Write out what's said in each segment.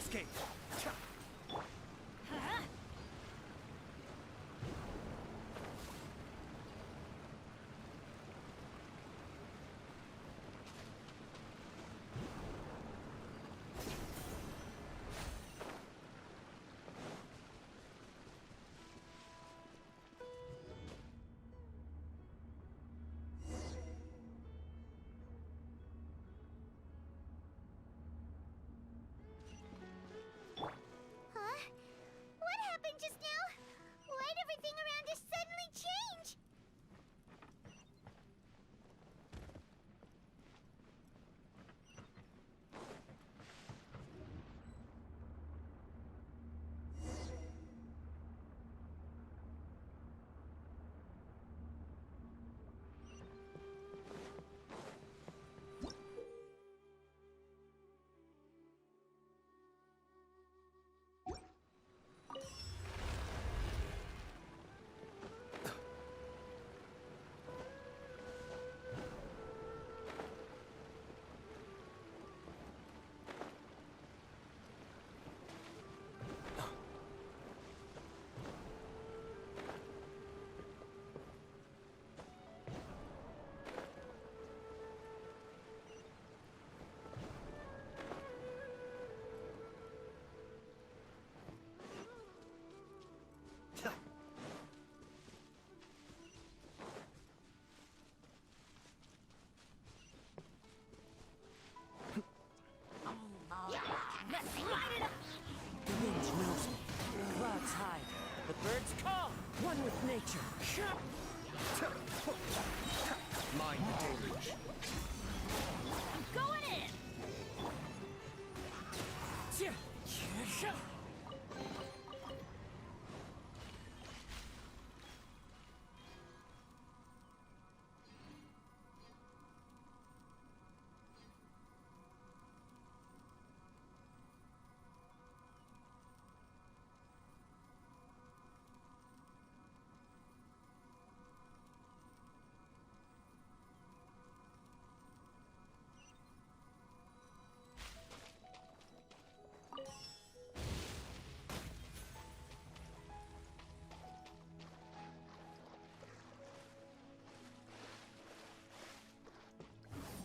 escape. Huh? What happened just now? Why'd everything around us suddenly change? The wind knows me. Clouds hide. The birds call. One with nature. Mind the deluge. Going in.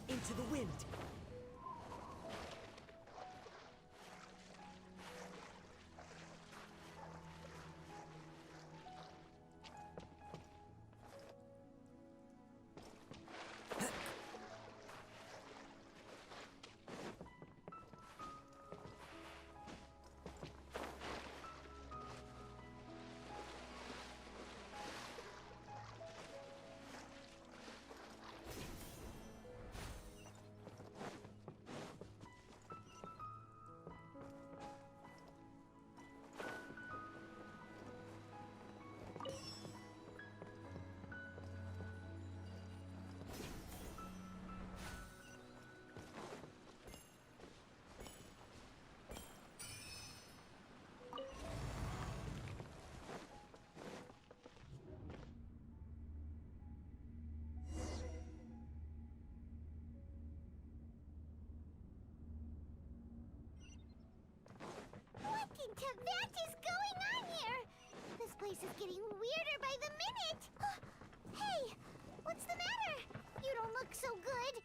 Into the wind. What in Tibet is going on here? This place is getting weirder by the minute. Hey, what's the matter? You don't look so good.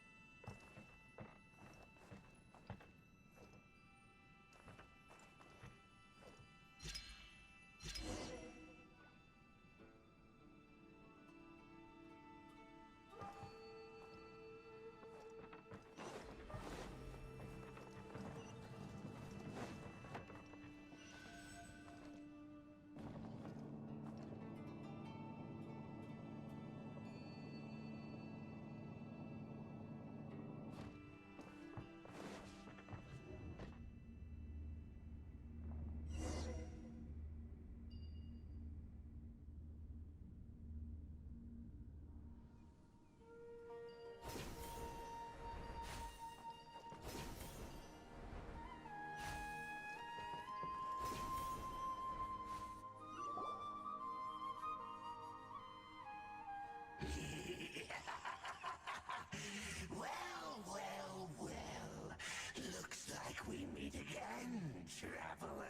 traveler.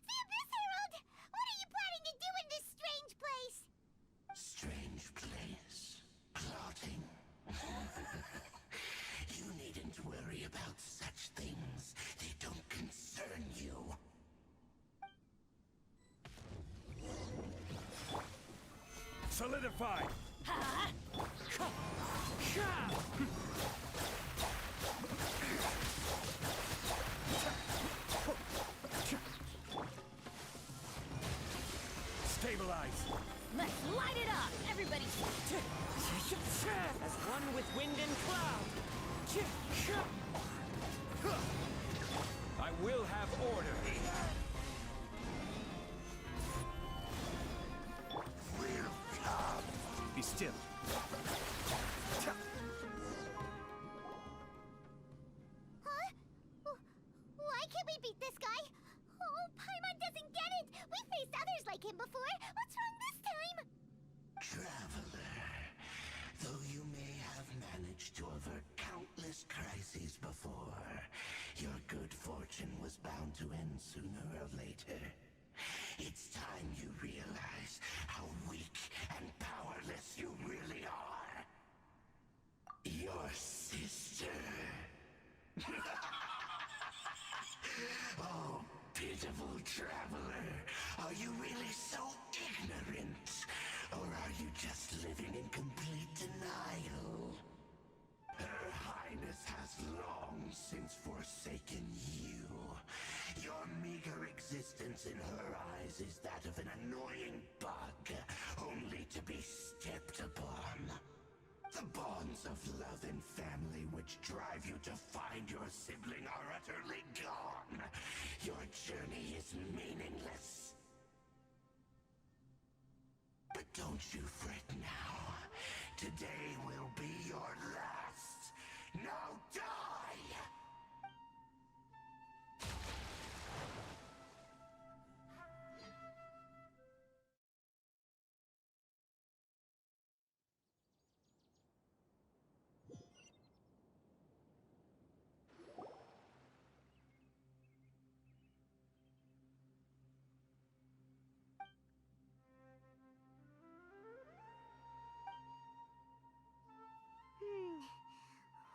Sam Miss Herald! What are you planning to do in this strange place? Strange place. Plotting. You needn't worry about such things. They don't concern you. Solidified! Stabilize! Let's light it up! Everybody! As one with wind and cloud. I will have order. We'll come. Be still. Huh? Why can't we beat this guy? Oh, Paimon doesn't get it! We faced others like him before! What's wrong this time? Traveler, though you may have managed to avert countless crises before, your good fortune was bound to end sooner or later. It's time you realize how weak and powerless you really are. Your sister. Oh, pitiful traveler. Are you really so ignorant? Or are you just living in complete denial? Her Highness has long since forsaken you. Your meager existence in her eyes is that of an annoying bug, only to be stepped upon. The bonds of love and family which drive you to find your sibling are utterly gone. Your journey is meaningless. But don't you fret now. Today will be your last. Now die!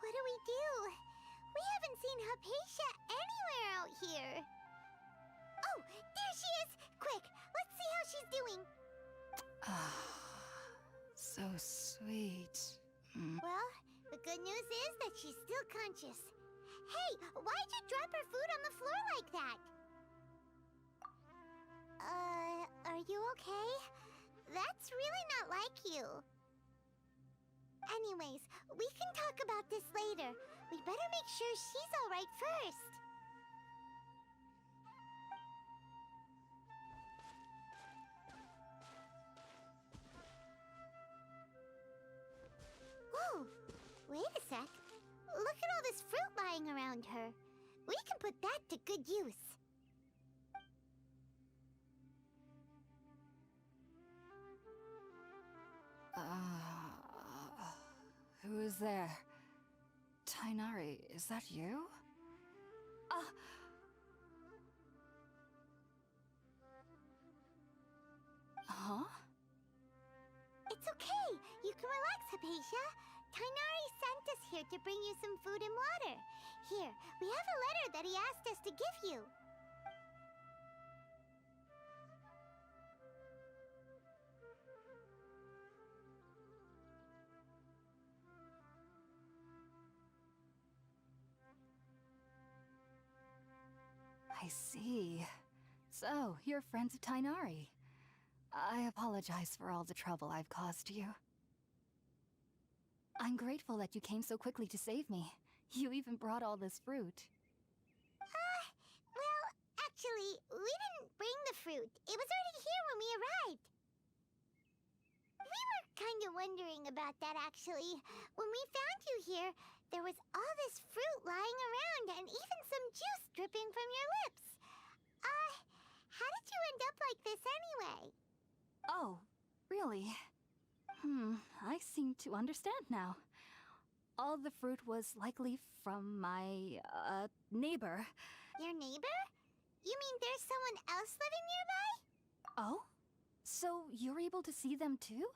What do we do? We haven't seen Hypatia anywhere out here. Oh, there she is! Quick, let's see how she's doing. So sweet. Well, the good news is that she's still conscious. Hey, why'd you drop her food on the floor like that? Are you okay? That's really not like you. Anyways, we can talk about this later. We better make sure she's all right first. Whoa, wait a sec. Look at all this fruit lying around her. We can put that to good use. Who is there? Tainari, is that you? Huh? It's okay. You can relax, Hypatia. Tainari sent us here to bring you some food and water. Here, we have a letter that he asked us to give you. I see. So, you're friends of Tainari. I apologize for all the trouble I've caused you. I'm grateful that you came so quickly to save me. You even brought all this fruit. Well, actually, we didn't bring the fruit. It was already here when we arrived. We were kind of wondering about that, actually. When we found you here, there was all this fruit lying around and even some juice dripping from your lips. How did you end up like this anyway? Oh, really? I seem to understand now. All the fruit was likely from my, neighbor. Your neighbor? You mean there's someone else living nearby? Oh? So you're able to see them too?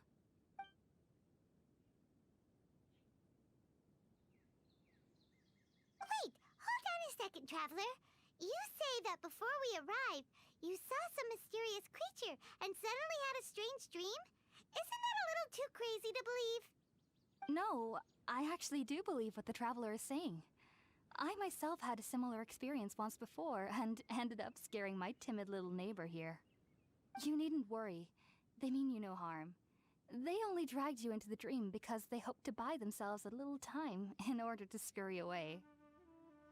Wait, hold on a second, Traveler. You say that before we arrived, you saw some mysterious creature and suddenly had a strange dream? Isn't that a little too crazy to believe? No, I actually do believe what the Traveler is saying. I myself had a similar experience once before and ended up scaring my timid little neighbor here. You needn't worry. They mean you no harm. They only dragged you into the dream because they hoped to buy themselves a little time in order to scurry away.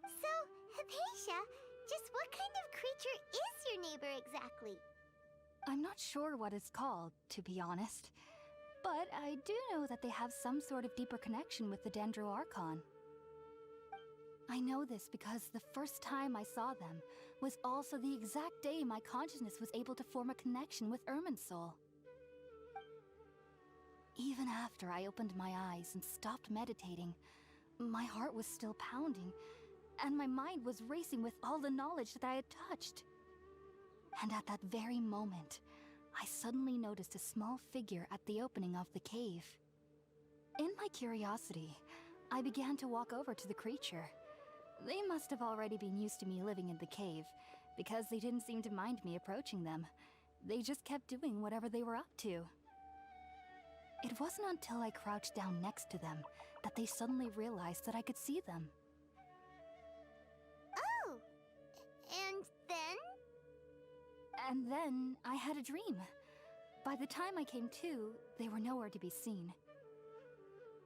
So, Hypatia, just what kind of creature is your neighbor exactly? I'm not sure what it's called, to be honest. But I do know that they have some sort of deeper connection with the Dendro Archon. I know this because the first time I saw them was also the exact day my consciousness was able to form a connection with Irminsul. Even after I opened my eyes and stopped meditating, my heart was still pounding, and my mind was racing with all the knowledge that I had touched. And at that very moment, I suddenly noticed a small figure at the opening of the cave. In my curiosity, I began to walk over to the creature. They must have already been used to me living in the cave, because they didn't seem to mind me approaching them. They just kept doing whatever they were up to. It wasn't until I crouched down next to them that they suddenly realized that I could see them. Oh! And then? And then I had a dream. By the time I came to, they were nowhere to be seen.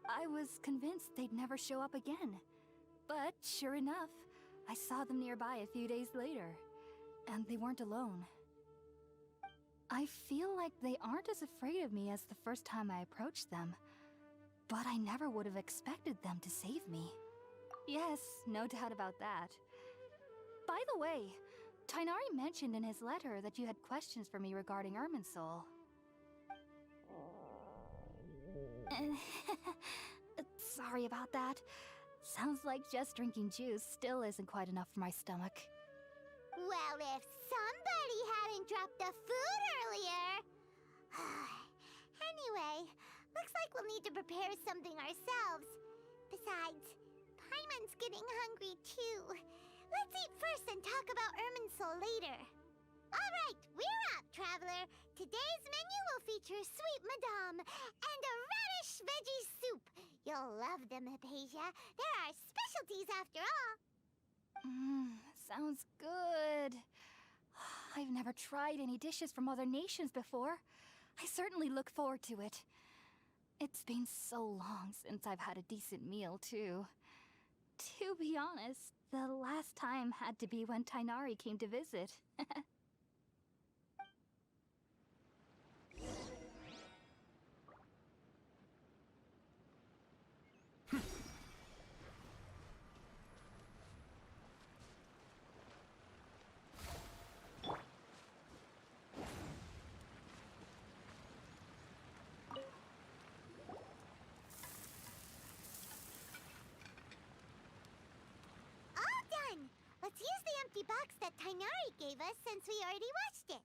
I was convinced they'd never show up again. But sure enough, I saw them nearby a few days later. And they weren't alone. I feel like they aren't as afraid of me as the first time I approached them. But I never would have expected them to save me. Yes, no doubt about that. By the way, Tighnari mentioned in his letter that you had questions for me regarding Irminsul. Sorry about that. Sounds like just drinking juice still isn't quite enough for my stomach. Well, if somebody hadn't dropped the food earlier... Anyway, looks like we'll need to prepare something ourselves. Besides, Paimon's getting hungry too. Let's eat first and talk about Irminsul later. All right, we're up, Traveler. Today's menu will feature sweet madame and a radish veggie soup. You'll love them, Hypatia. They're our specialties after all. Sounds good. I've never tried any dishes from other nations before. I certainly look forward to it. It's been so long since I've had a decent meal, too. To be honest, the last time had to be when Tighnari came to visit. All done. Let's use the empty box that Tighnari gave us since we already watched it.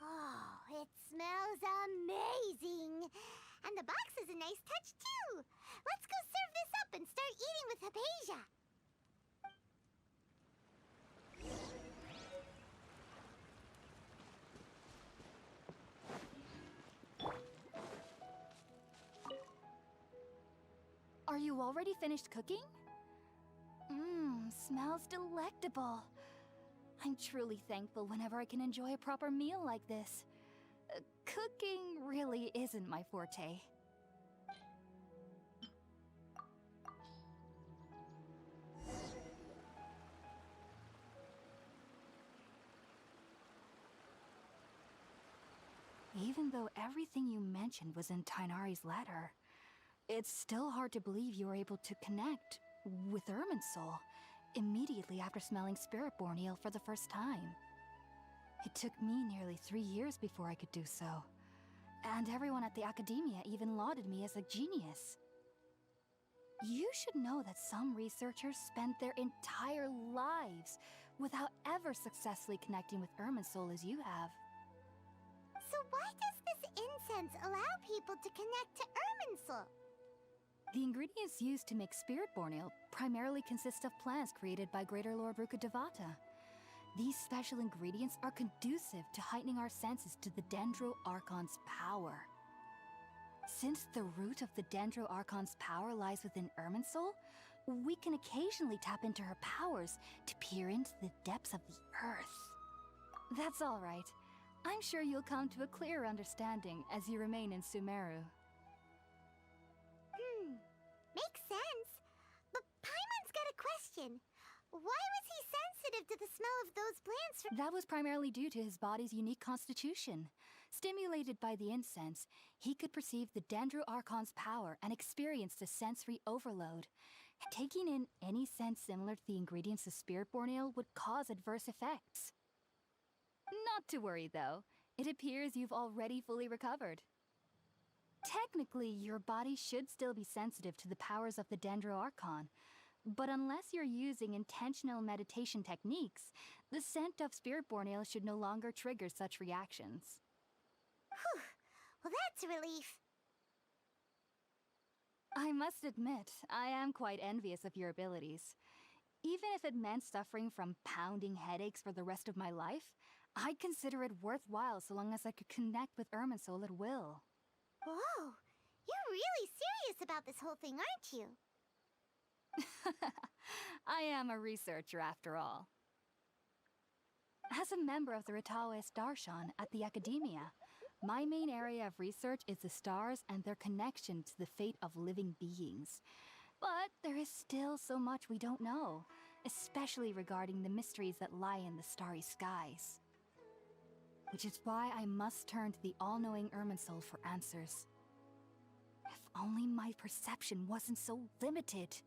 Oh, it smells amazing. And the box is a nice touch, too. Let's go serve this up and start eating with Hypatia. Are you already finished cooking? Smells delectable. I'm truly thankful whenever I can enjoy a proper meal like this. Cooking really isn't my forte. Even though everything you mentioned was in Tighnari's letter, it's still hard to believe you were able to connect with Irminsul immediately after smelling Spiritborn eel for the first time. It took me nearly 3 years before I could do so, and everyone at the Academia even lauded me as a genius. You should know that some researchers spend their entire lives without ever successfully connecting with Irminsul as you have. So why does this incense allow people to connect to Irminsul? The ingredients used to make Spiritborn Ale primarily consist of plants created by Greater Lord Rukkhadevata. These special ingredients are conducive to heightening our senses to the Dendro Archon's power. Since the root of the Dendro Archon's power lies within Irminsul, we can occasionally tap into her powers to peer into the depths of the earth. That's all right. I'm sure you'll come to a clearer understanding as you remain in Sumeru. Makes sense. But Paimon's got a question. Why was he sensitive to the smell of those plants from— That was primarily due to his body's unique constitution. Stimulated by the incense, he could perceive the Dendro Archon's power and experienced a sensory overload. Taking in any scent similar to the ingredients of Spiritborn Ale would cause adverse effects. Not to worry, though. It appears you've already fully recovered. Technically, your body should still be sensitive to the powers of the Dendro Archon, but unless you're using intentional meditation techniques, the scent of Spiritborn Ale should no longer trigger such reactions. Whew. Well, that's a relief. I must admit, I am quite envious of your abilities. Even if it meant suffering from pounding headaches for the rest of my life, I'd consider it worthwhile so long as I could connect with Irminsul at will. Whoa. You're really serious about this whole thing, aren't you? I am a researcher after all. As a member of the Ritaoist Darshan at the Academia, my main area of research is the stars and their connection to the fate of living beings. But there is still so much we don't know, especially regarding the mysteries that lie in the starry skies. Which is why I must turn to the all-knowing Irminsul for answers. If only my perception wasn't so limited.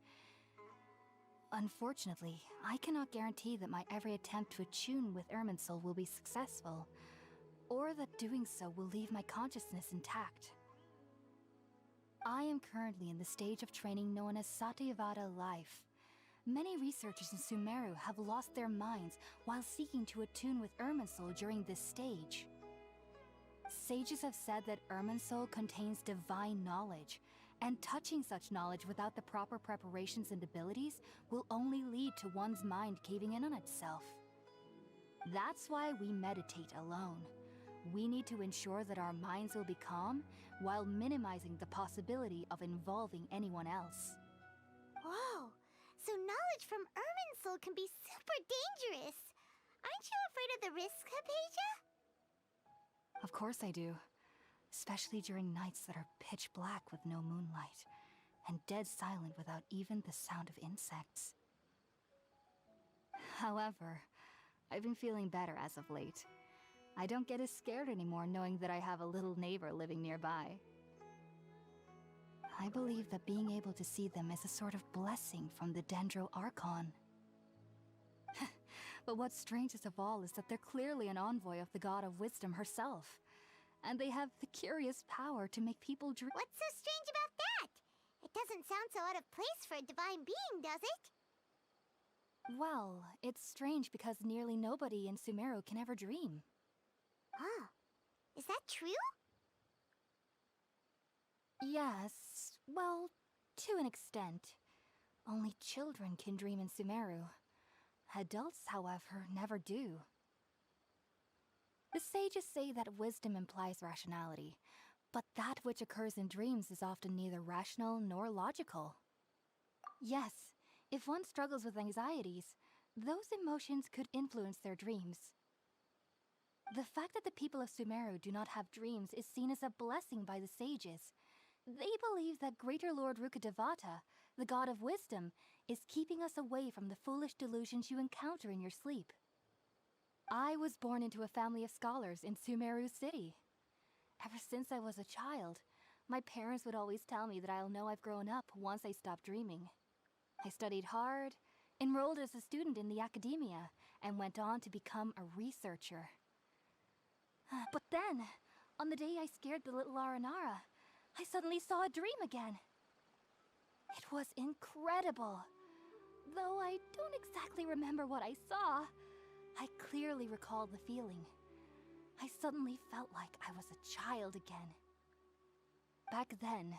Unfortunately, I cannot guarantee that my every attempt to attune with Irminsul will be successful, or that doing so will leave my consciousness intact. I am currently in the stage of training known as Satyavada life. Many researchers in Sumeru have lost their minds while seeking to attune with Irminsul during this stage. Sages have said that Irminsul contains divine knowledge, and touching such knowledge without the proper preparations and abilities will only lead to one's mind caving in on itself. That's why we meditate alone. We need to ensure that our minds will be calm while minimizing the possibility of involving anyone else. Whoa. So knowledge from Irminsul can be super dangerous. Aren't you afraid of the risks, Hypatia? Of course I do. Especially during nights that are pitch black with no moonlight, and dead silent without even the sound of insects. However, I've been feeling better as of late. I don't get as scared anymore knowing that I have a little neighbor living nearby. I believe that being able to see them is a sort of blessing from the Dendro Archon. But what's strangest of all is that they're clearly an envoy of the God of Wisdom herself. And they have the curious power to make people dream. What's so strange about that? It doesn't sound so out of place for a divine being, does it? Well, it's strange because nearly nobody in Sumeru can ever dream. Oh. Is that true? Yes, well, to an extent. Only children can dream in Sumeru. Adults, however, never do. The sages say that wisdom implies rationality, but that which occurs in dreams is often neither rational nor logical. Yes, if one struggles with anxieties, those emotions could influence their dreams. The fact that the people of Sumeru do not have dreams is seen as a blessing by the sages. They believe that Greater Lord Rukkhadevata, the God of Wisdom, is keeping us away from the foolish delusions you encounter in your sleep. I was born into a family of scholars in Sumeru City. Ever since I was a child, my parents would always tell me that I'll know I've grown up once I stop dreaming. I studied hard, enrolled as a student in the academia, and went on to become a researcher. But then, on the day I scared the little Aranara, I suddenly saw a dream again. It was incredible. Though I don't exactly remember what I saw, I clearly recall the feeling. I suddenly felt like I was a child again. Back then,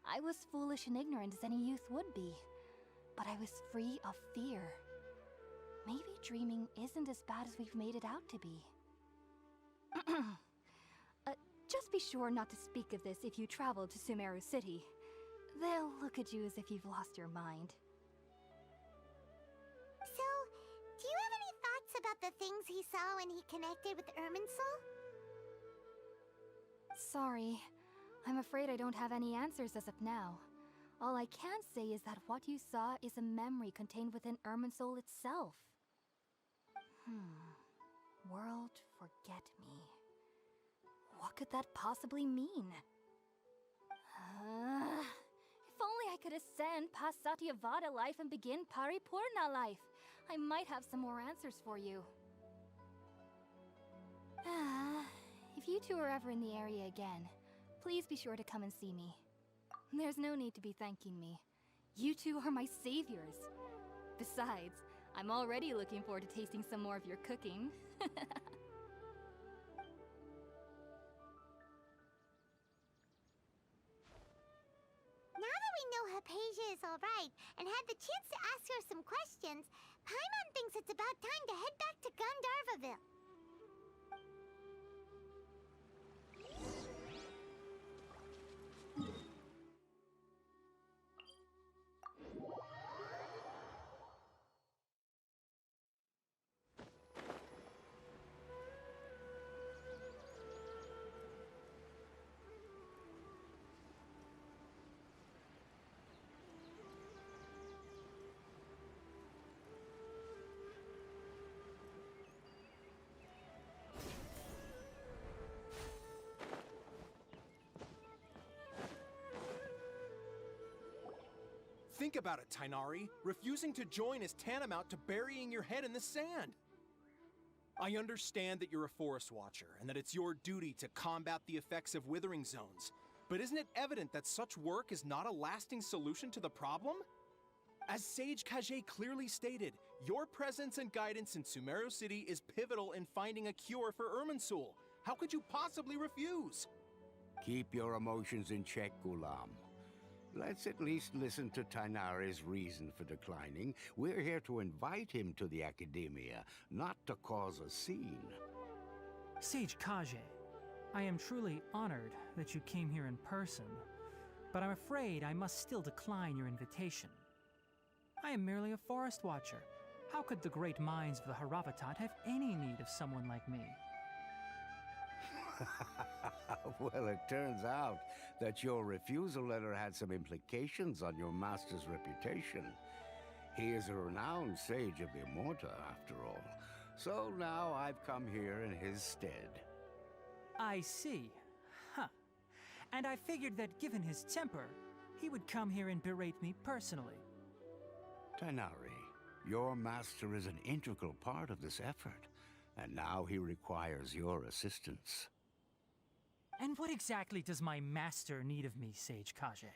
I was foolish and ignorant as any youth would be, but I was free of fear. Maybe dreaming isn't as bad as we've made it out to be. Just be sure not to speak of this if you travel to Sumeru City. They'll look at you as if you've lost your mind. So, do you have any thoughts about the things he saw when he connected with Irminsul? Sorry. I'm afraid I don't have any answers as of now. All I can say is that what you saw is a memory contained within Irminsul itself. World forget me. What could that possibly mean? If only I could ascend past Satyavada life and begin Paripurna life. I might have some more answers for you. If you two are ever in the area again, please be sure to come and see me. There's no need to be thanking me. You two are my saviors. Besides, I'm already looking forward to tasting some more of your cooking. Now that we know Hypatia is alright and had the chance to ask her some questions, Paimon thinks it's about time to head back to Gandharvaville. Think about it, Tainari. Refusing to join is tantamount to burying your head in the sand. I understand that you're a forest watcher and that it's your duty to combat the effects of withering zones. But isn't it evident that such work is not a lasting solution to the problem? As Sage Kage clearly stated, your presence and guidance in Sumeru City is pivotal in finding a cure for Irminsul. How could you possibly refuse? Keep your emotions in check, Gulam. Let's at least listen to Tainari's reason for declining. We're here to invite him to the Academia, not to cause a scene. Sage Kage, I am truly honored that you came here in person, but I'm afraid I must still decline your invitation. I am merely a forest watcher. How could the great minds of the Haravatat have any need of someone like me? Well, it turns out that your refusal letter had some implications on your master's reputation. He is a renowned sage of the Immorta, after all. So now I've come here in his stead. I see. Huh. And I figured that given his temper, he would come here and berate me personally. Tainari, your master is an integral part of this effort, and now he requires your assistance. And what exactly does my master need of me, Sage Kage?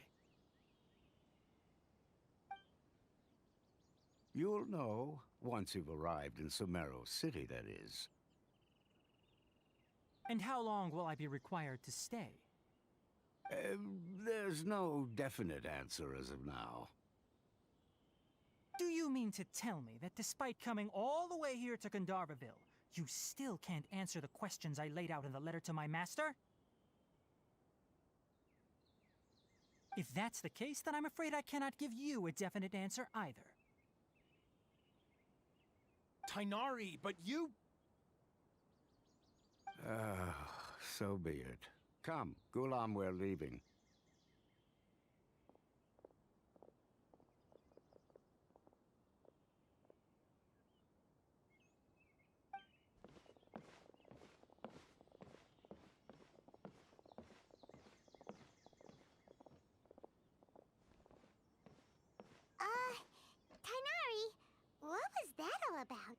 You'll know once you've arrived in Sumeru City, that is. And how long will I be required to stay? There's no definite answer as of now. Do you mean to tell me that despite coming all the way here to Gandharvaville, you still can't answer the questions I laid out in the letter to my master? If that's the case, then I'm afraid I cannot give you a definite answer either. Tainari, but you... So be it. Come, Gulam, we're leaving. Tainari, what was that all about?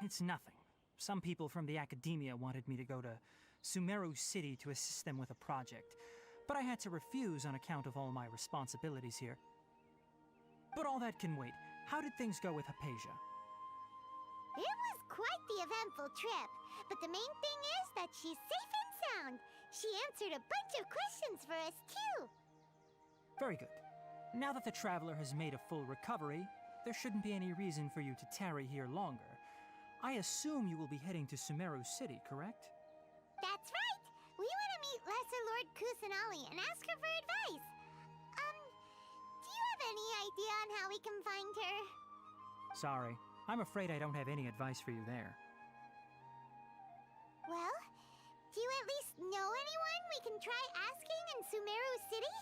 It's nothing. Some people from the Academia wanted me to go to Sumeru City to assist them with a project. but I had to refuse on account of all my responsibilities here. But all that can wait. How did things go with Hypatia? It was quite the eventful trip, but the main thing is that she's safe and sound. She answered a bunch of questions for us, too. Very good. Now that the traveler has made a full recovery, there shouldn't be any reason for you to tarry here longer. I assume you will be heading to Sumeru City, correct? That's right. We want to meet Lesser Lord Kusanali and ask her for advice. Do you have any idea on how we can find her? Sorry, I'm afraid I don't have any advice for you there. Well, do you at least know anyone we can try asking in Sumeru City?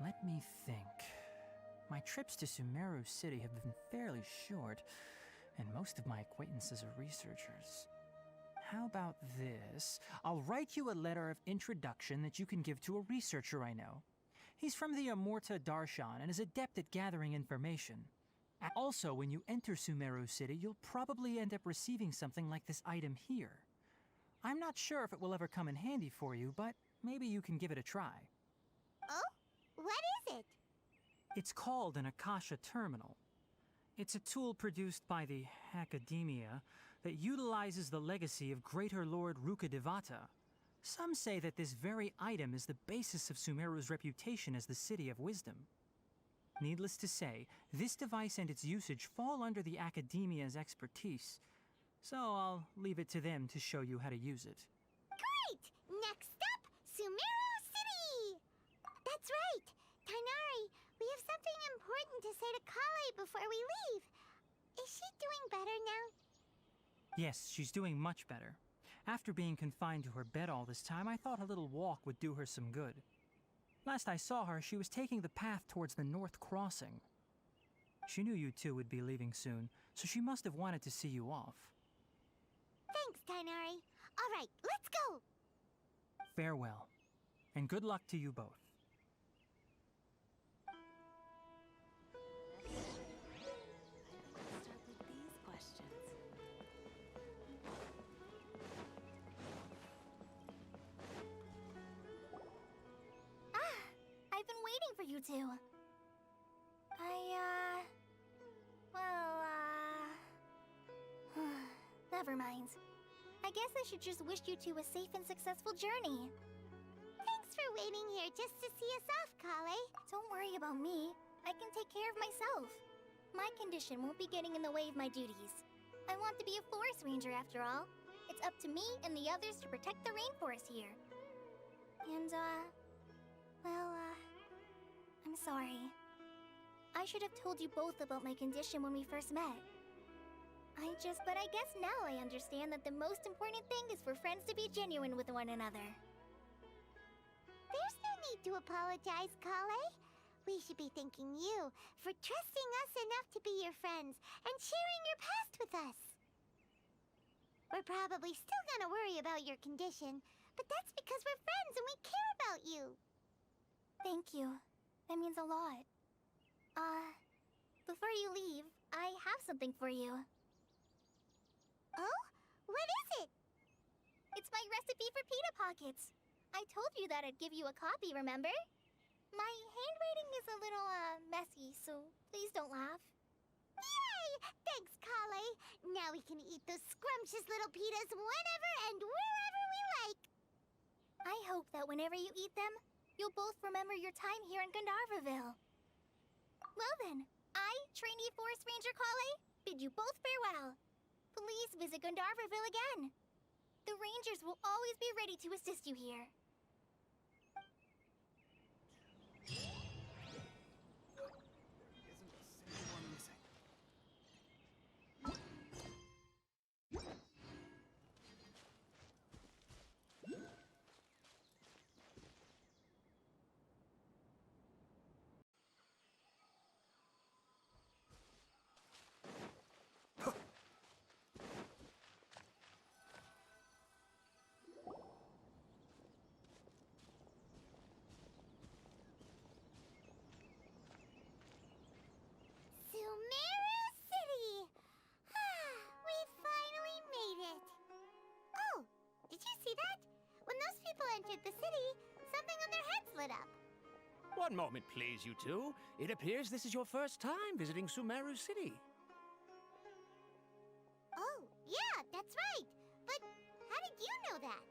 Let me think. My trips to Sumeru City have been fairly short, and most of my acquaintances are researchers. How about this? I'll write you a letter of introduction that you can give to a researcher I know. He's from the Amurta Darshan and is adept at gathering information. Also, when you enter Sumeru City, you'll probably end up receiving something like this item here. I'm not sure if it will ever come in handy for you, but maybe you can give it a try. Oh? What is it? It's called an Akasha Terminal. It's a tool produced by the Academia that utilizes the legacy of Greater Lord Rukkhadevata. Some say that this very item is the basis of Sumeru's reputation as the City of Wisdom. Needless to say, this device and its usage fall under the Academia's expertise, so I'll leave it to them to show you how to use it. Great! Next up, Sumeru City! That's right! Tainari, we have something important to say to Kale before we leave. Is she doing better now? Yes, she's doing much better. After being confined to her bed all this time, I thought a little walk would do her some good. Last I saw her, she was taking the path towards the North Crossing. She knew you two would be leaving soon, so she must have wanted to see you off. Thanks, Tainari. All right, let's go! Farewell, and good luck to you both. Start with these questions. I've been waiting for you two. Never mind. I guess I should just wish you two a safe and successful journey. Thanks for waiting here just to see us off, Kale. Don't worry about me. I can take care of myself. My condition won't be getting in the way of my duties. I want to be a forest ranger after all. It's up to me and the others to protect the rainforest here. And, I'm sorry. I should have told you both about my condition when we first met. But I guess now I understand that the most important thing is for friends to be genuine with one another. There's no need to apologize, Kale. We should be thanking you for trusting us enough to be your friends and sharing your past with us. We're probably still gonna worry about your condition, but that's because we're friends and we care about you. Thank you. That means a lot. Before you leave, I have something for you. Oh? What is it? It's my recipe for pita pockets. I told you that I'd give you a copy, remember? My handwriting is a little, messy, so please don't laugh. Yay! Thanks, Kale. Now we can eat those scrumptious little pitas whenever and wherever we like. I hope that whenever you eat them, you'll both remember your time here in Gandharvaville. Well then, I, trainee Forest Ranger Kale, bid you both farewell. Please visit Gandharvaville again. The Rangers will always be ready to assist you here. Sumeru City! We finally made it. Oh, did you see that? When those people entered the city, something on their heads lit up. One moment, please, you two. It appears this is your first time visiting Sumeru City. Oh, yeah, that's right. But how did you know that?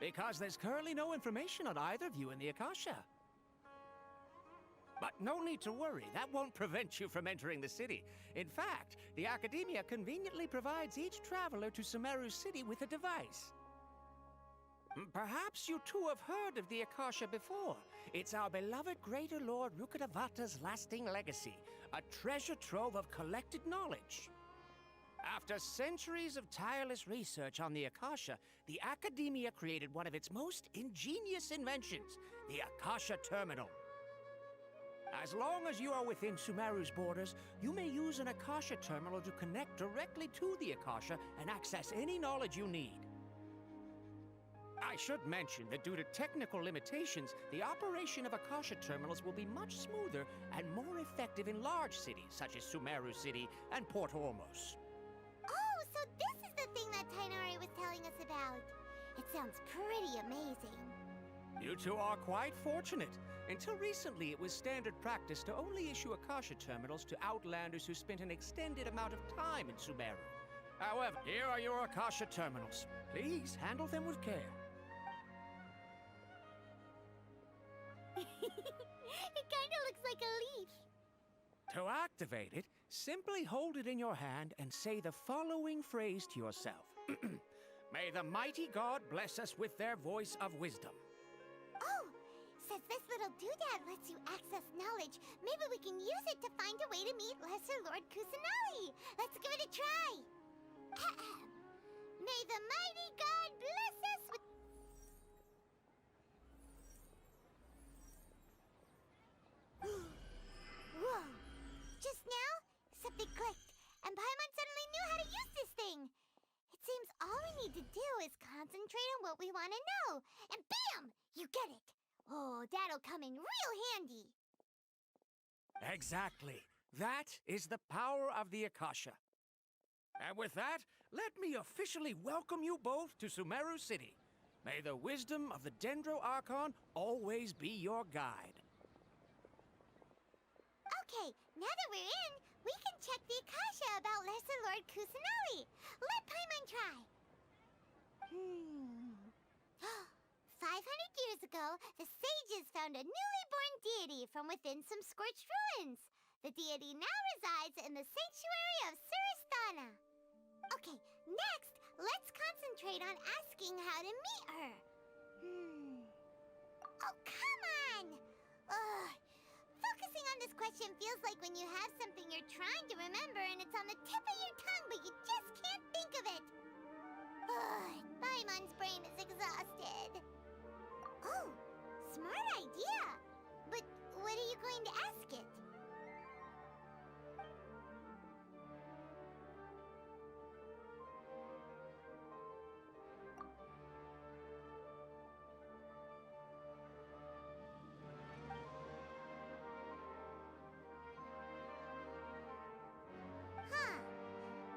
Because there's currently no information on either of you in the Akasha. But no need to worry, that won't prevent you from entering the city. In fact, the Academia conveniently provides each traveler to Sumeru City with a device. Perhaps you two have heard of the Akasha before. It's our beloved Greater Lord Rukkhadevata's lasting legacy, a treasure trove of collected knowledge. After centuries of tireless research on the Akasha, the Academia created one of its most ingenious inventions, the Akasha Terminal. As long as you are within Sumeru's borders, you may use an Akasha Terminal to connect directly to the Akasha and access any knowledge you need. I should mention that due to technical limitations, the operation of Akasha Terminals will be much smoother and more effective in large cities such as Sumeru City and Port Ormos. Oh, so this is the thing that Tainari was telling us about. It sounds pretty amazing. You two are quite fortunate. Until recently, it was standard practice to only issue Akasha Terminals to outlanders who spent an extended amount of time in Sumeru. However, here are your Akasha Terminals. Please handle them with care. It kinda looks like a leaf. To activate it, simply hold it in your hand and say the following phrase to yourself. May the mighty God bless us with their voice of wisdom. Oh, since this little doodad lets you access knowledge, maybe we can use it to find a way to meet Lesser Lord Kusanali. Let's give it a try. May the mighty God bless us with... Whoa! Just now, something clicked, and Paimon suddenly knew how to use this thing. It seems all we need to do is concentrate on what we want to know, and bam! You get it. Oh, that'll come in real handy. Exactly. That is the power of the Akasha. And with that, let me officially welcome you both to Sumeru City. May the wisdom of the Dendro Archon always be your guide. Okay, now that we're in, we can check the Akasha about Lesser Lord Kusanali. Let Paimon try. 500 years ago, the sages found a newly born deity from within some scorched ruins. The deity now resides in the sanctuary of Suristana. Okay, next, let's concentrate on asking how to meet her. Oh, come on! Ugh. Focusing on this question feels like when you have something you're trying to remember and it's on the tip of your tongue, but you just can't think of it. Paimon's brain is exhausted. Oh, smart idea. But what are you going to ask it?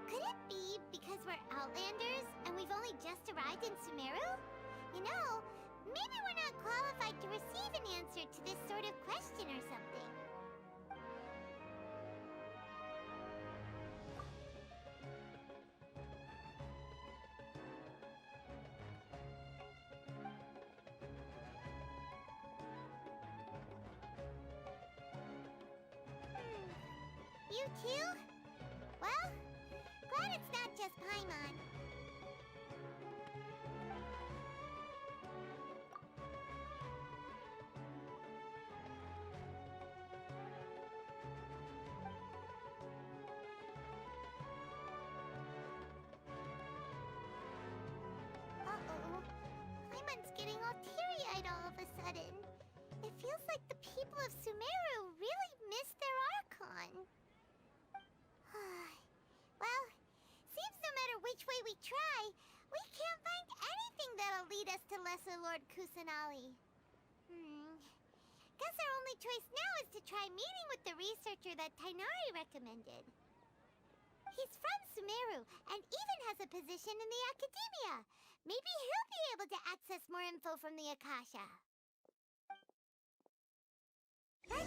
Could it be because we're Outlanders and we've only just arrived in Sumeru? You know, maybe we're not qualified to receive an answer to this sort of question or something. You too? Well, glad it's not just Paimon. Uh-oh. Paimon's getting all teary-eyed all of a sudden. It feels like the people of Sumeru really miss their Archon. Well, seems no matter which way we try, we can't find anything that'll lead us to Lesser Lord Kusanali. Guess our only choice now is to try meeting with the researcher that Tainari recommended. He's from Sumeru and even has a position in the Academia. Maybe he'll be able to access more info from the Akasha.